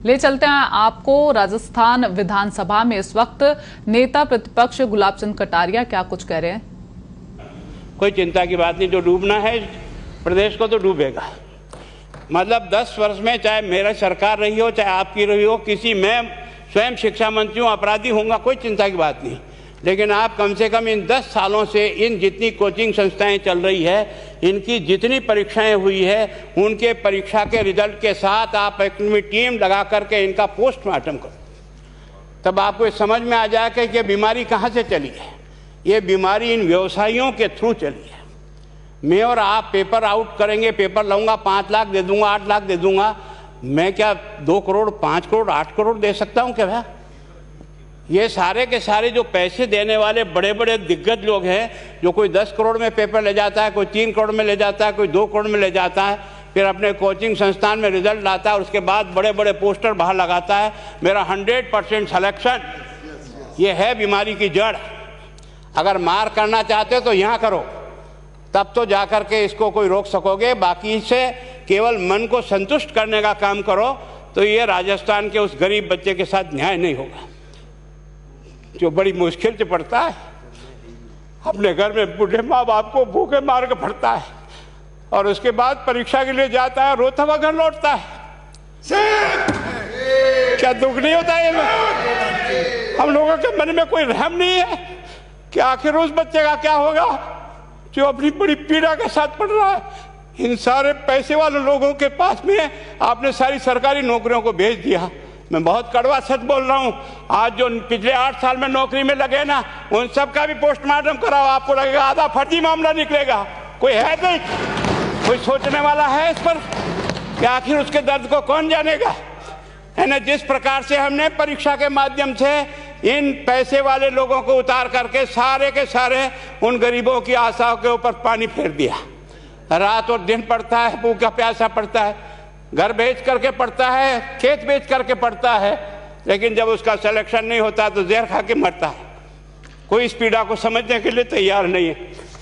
ले चलते हैं आपको राजस्थान विधानसभा में इस वक्त नेता प्रतिपक्ष गुलाब चंद कटारिया क्या कुछ कह रहे हैं। कोई चिंता की बात नहीं, जो डूबना है प्रदेश को तो डूबेगा। मतलब 10 वर्ष में चाहे मेरा सरकार रही हो चाहे आपकी रही हो, किसी मैं स्वयं शिक्षा मंत्री हूँ, अपराधी होऊंगा, कोई चिंता की बात नहीं। लेकिन आप कम से कम इन 10 सालों से इन जितनी कोचिंग संस्थाएं चल रही है, इनकी जितनी परीक्षाएं हुई है, उनके परीक्षा के रिजल्ट के साथ आप एक टीम लगा करके इनका पोस्टमार्टम करो, तब आपको समझ में आ जाएगा कि ये बीमारी कहाँ से चली है। ये बीमारी इन व्यवसायियों के थ्रू चली है। मैं और आप पेपर आउट करेंगे, पेपर लाऊंगा, 5 लाख दे दूंगा, 8 लाख दे दूंगा, मैं क्या 2 करोड़ 5 करोड़ 8 करोड़ दे सकता हूँ क्या भैया? ये सारे के सारे जो पैसे देने वाले बड़े बड़े दिग्गज लोग हैं, जो कोई 10 करोड़ में पेपर ले जाता है, कोई 3 करोड़ में ले जाता है, कोई 2 करोड़ में ले जाता है, फिर अपने कोचिंग संस्थान में रिजल्ट लाता है, उसके बाद बड़े बड़े पोस्टर बाहर लगाता है, मेरा 100% सिलेक्शन। ये है बीमारी की जड़। अगर मार करना चाहते हो तो यहाँ करो, तब तो जा कर के इसको कोई रोक सकोगे। बाकी से केवल मन को संतुष्ट करने का काम करो तो ये राजस्थान के उस गरीब बच्चे के साथ न्याय नहीं होगा, जो बड़ी मुश्किल से पढ़ता है, अपने घर में बूढ़े माँ बाप को भूखे मार के पढ़ता है और उसके बाद परीक्षा के लिए जाता है, रोता हुआ घर लौटता है। क्या दुख नहीं होता है? हम लोगों के मन में कोई रहम नहीं है कि आखिर उस बच्चे का क्या होगा जो अपनी बड़ी पीड़ा के साथ पढ़ रहा है। इन सारे पैसे वाले लोगों के पास में आपने सारी सरकारी नौकरियों को भेज दिया। मैं बहुत कड़वा सच बोल रहा हूं। आज जो पिछले 8 साल में नौकरी में लगे ना, उन सब का भी पोस्टमार्टम कराओ, आपको लगेगा आधा फर्जी मामला निकलेगा। कोई है नहीं, कोई सोचने वाला है इस पर कि आखिर उसके दर्द को कौन जानेगा? है ना। जिस प्रकार से हमने परीक्षा के माध्यम से इन पैसे वाले लोगों को उतार करके सारे के सारे उन गरीबों की आशाओं के ऊपर पानी फेर दिया। रात और दिन पढ़ता है, भूखा प्यासा पढ़ता है, घर बेच करके पढ़ता है, खेत बेच करके पढ़ता है, लेकिन जब उसका सिलेक्शन नहीं होता तो जहर खा के मरता है। कोई इस पीड़ा को समझने के लिए तैयार नहीं है।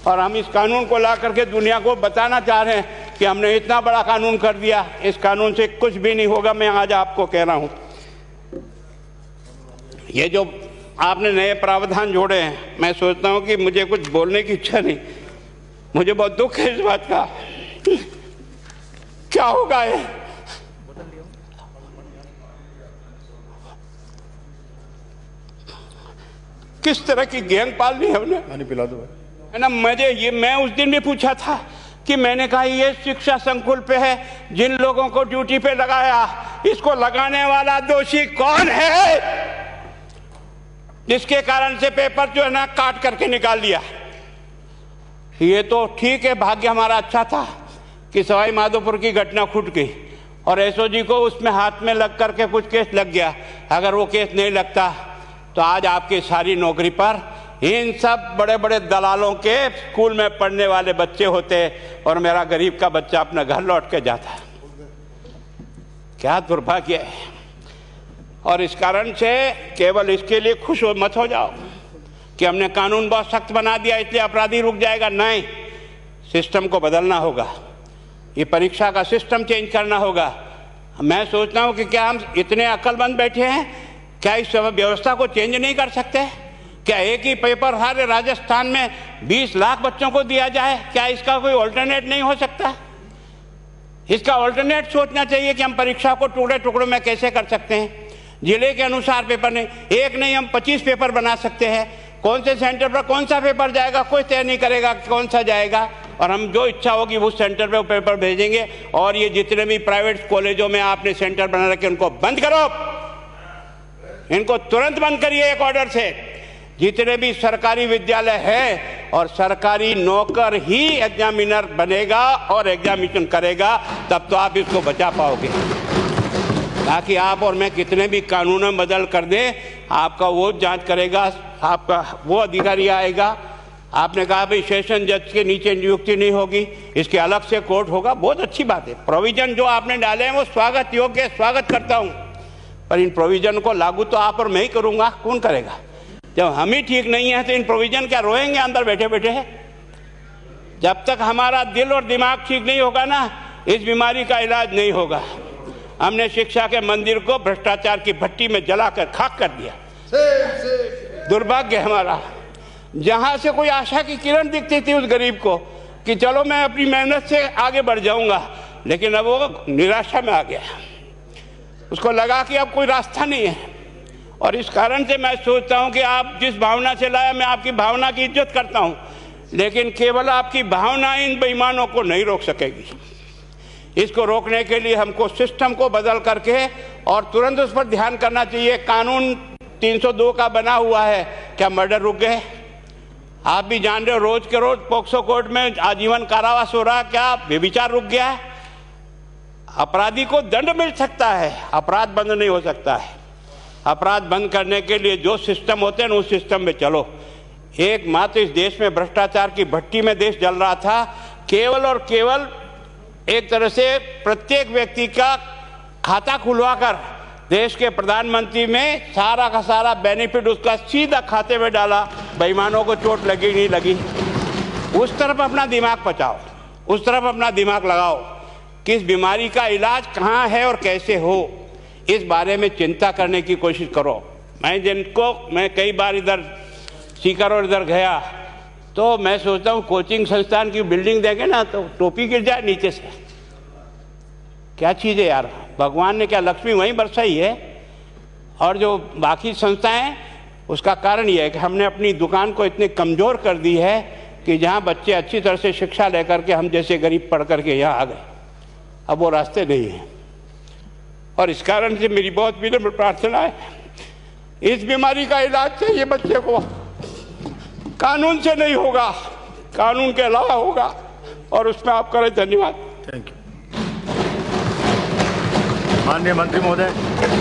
और हम इस कानून को ला करके दुनिया को बताना चाह रहे हैं कि हमने इतना बड़ा कानून कर दिया, इस कानून से कुछ भी नहीं होगा। मैं आज आपको कह रहा हूँ, ये जो आपने नए प्रावधान जोड़े हैं, मैं सोचता हूँ कि मुझे कुछ बोलने की इच्छा नहीं, मुझे बहुत दुख है इस बात का। क्या होगा ये? किस तरह की गैंग पालनी है उन्हें? पानी पिला दो है ना। मैं उस दिन भी पूछा था कि मैंने कहा ये शिक्षा संकुल पे है, जिन लोगों को ड्यूटी पे लगाया, इसको लगाने वाला दोषी कौन है, जिसके कारण से पेपर जो है ना काट करके निकाल दिया। ये तो ठीक है, भाग्य हमारा अच्छा था कि सवाई माधोपुर की घटना फूट गई और एसओजी को उसमें हाथ में लग करके कुछ केस लग गया। अगर वो केस नहीं लगता तो आज आपकी सारी नौकरी पर इन सब बड़े बड़े दलालों के स्कूल में पढ़ने वाले बच्चे होते और मेरा गरीब का बच्चा अपना घर लौट के जाता। क्या दुर्भाग्य है। और इस कारण से केवल इसके लिए खुश मत हो जाओ कि हमने कानून बहुत सख्त बना दिया इसलिए अपराधी रुक जाएगा। नहीं, सिस्टम को बदलना होगा, ये परीक्षा का सिस्टम चेंज करना होगा। मैं सोचता हूँ कि क्या हम इतने अक्लमंद बैठे हैं, क्या इस व्यवस्था को चेंज नहीं कर सकते? क्या एक ही पेपर हर राजस्थान में 20 लाख बच्चों को दिया जाए? क्या इसका कोई ऑल्टरनेट नहीं हो सकता? इसका ऑल्टरनेट सोचना चाहिए कि हम परीक्षा को टुकड़े टुकड़ों में कैसे कर सकते हैं। जिले के अनुसार पेपर नहीं, एक नहीं हम 25 पेपर बना सकते हैं। कौन से सेंटर पर कौन सा पेपर जाएगा कोई तय नहीं करेगा कौन सा जाएगा, और हम जो इच्छा होगी उस सेंटर पे वो पेपर भेजेंगे। और ये जितने भी प्राइवेट कॉलेजों में आपने सेंटर बना रखे उनको बंद करो, इनको तुरंत बंद करिए एक ऑर्डर से। जितने भी सरकारी विद्यालय है और सरकारी नौकर ही एग्जामिनर बनेगा और एग्जामिनेशन करेगा, तब तो आप इसको बचा पाओगे। ताकि आप और मैं कितने भी कानून बदल कर दें, आपका वो जांच करेगा, आपका वो अधिकारी आएगा। आपने कहा भाई सेशन जज के नीचे नियुक्ति नहीं होगी, इसके अलग से कोर्ट होगा, बहुत अच्छी बात है। प्रोविजन जो आपने डाले हैं वो स्वागत योग्य, स्वागत करता हूँ, पर इन प्रोविजन को लागू तो आप और मैं ही करूँगा, कौन करेगा? जब हम ही ठीक नहीं है तो इन प्रोविजन क्या रोएंगे अंदर बैठे बैठे? जब तक हमारा दिल और दिमाग ठीक नहीं होगा ना, इस बीमारी का इलाज नहीं होगा। हमने शिक्षा के मंदिर को भ्रष्टाचार की भट्टी में जलाकर खाक कर दिया। दुर्भाग्य हमारा, जहां से कोई आशा की किरण दिखती थी उस गरीब को कि चलो मैं अपनी मेहनत से आगे बढ़ जाऊंगा, लेकिन अब वो निराशा में आ गया। उसको लगा कि अब कोई रास्ता नहीं है। और इस कारण से मैं सोचता हूं कि आप जिस भावना से लाया, मैं आपकी भावना की इज्जत करता हूं, लेकिन केवल आपकी भावना इन बेईमानों को नहीं रोक सकेगी। इसको रोकने के लिए हमको सिस्टम को बदल करके और तुरंत उस पर ध्यान करना चाहिए। कानून 302 का बना हुआ है, क्या मर्डर रुक गए? आप भी जान रहे हो, रोज के रोज पोक्सो कोर्ट में आजीवन कारावास हो रहा, क्या व्यभिचार रुक गया है? अपराधी को दंड मिल सकता है, अपराध बंद नहीं हो सकता है। अपराध बंद करने के लिए जो सिस्टम होते हैं उस सिस्टम में चलो। एकमात्र इस देश में भ्रष्टाचार की भट्टी में देश जल रहा था। केवल और केवल एक तरह से प्रत्येक व्यक्ति का खाता खुलवाकर देश के प्रधानमंत्री में सारा का सारा बेनिफिट उसका सीधा खाते में डाला। बेईमानों को चोट लगी नहीं लगी, उस तरफ अपना दिमाग बचाओ, उस तरफ अपना दिमाग लगाओ। किस बीमारी का इलाज कहाँ है और कैसे हो, इस बारे में चिंता करने की कोशिश करो। मैं कई बार इधर सीकर और इधर गया तो मैं सोचता हूँ कोचिंग संस्थान की बिल्डिंग देंगे ना तो टोपी गिर जाए नीचे से। क्या चीज़ है यार, भगवान ने क्या लक्ष्मी वहीं बरसाई है? और जो बाकी संस्थाएं, उसका कारण यह है कि हमने अपनी दुकान को इतनी कमज़ोर कर दी है कि जहाँ बच्चे अच्छी तरह से शिक्षा लेकर के हम जैसे गरीब पढ़ करके यहाँ आ गए, अब वो रास्ते नहीं हैं। और इस कारण से मेरी बहुत विनम्र प्रार्थना है, इस बीमारी का इलाज चाहिए बच्चे को, कानून से नहीं होगा, कानून के अलावा होगा। और उसमें आप करें। धन्यवाद। Thank you. माननीय मंत्री महोदय।